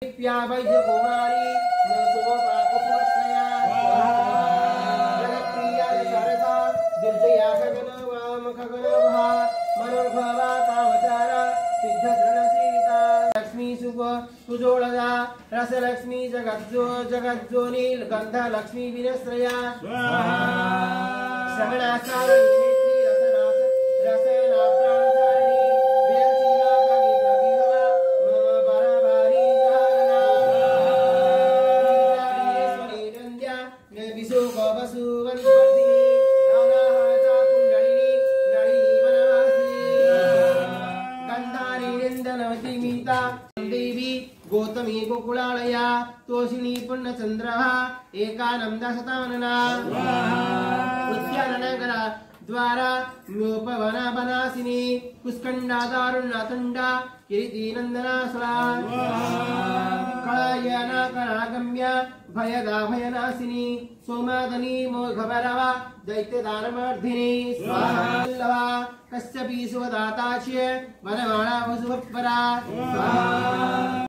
वैद्य कुमारी जगत्प्रिया शारदा दुर्जया खगन वाम खगन मनोर्भवा कामचारा सिद्ध सीता लक्ष्मी शुभ सुजोड़दा रस लक्ष्मी जगज्जोनी गंध लक्ष्मी विनश्रया श्रवणासार देवी गौतमी गोकुलालया तोषिणी पूर्णचंद्रः एकानंद शतानना उद्याननगरा द्वारा म्योपवना बनासिनी पुष्कंडा दारुणातंडा किरीटी नंदनासुरा कलायना कलागम्य भयदा भयनाशिनी सोमादनी मोघभरवा दैत्यदानमर्धिनी स्वाहा कश्यपी सुवदाताच्य वनमाला वसुभपरा स्वाहा।